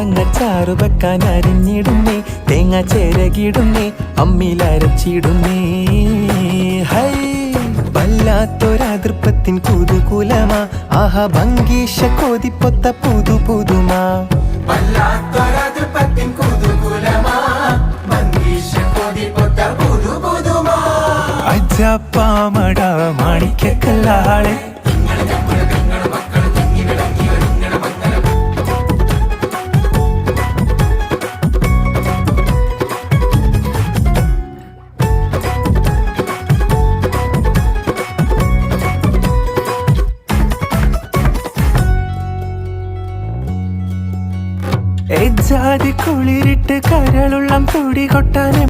മാങ്ങ ചാറു വെക്കാൻ അരിഞ്ഞിടുന്നേ, തേങ്ങ ചേരകിടുന്നേ, അമ്മിലരച്ചിടുന്നേ. ഹൈ വല്ലാത്തൊരതൃപ്പത്തിൻ കുതുകുലമാ, ആഹാ ഭംഗീഷ കോതിപ്പൊത്ത പുതു പുതുമാ. അജപ്പാമട മാണിക്കല്ലാളെ ജാതി കുളിരിട്ട് കരളുള്ളം തുടി കൊട്ടാനും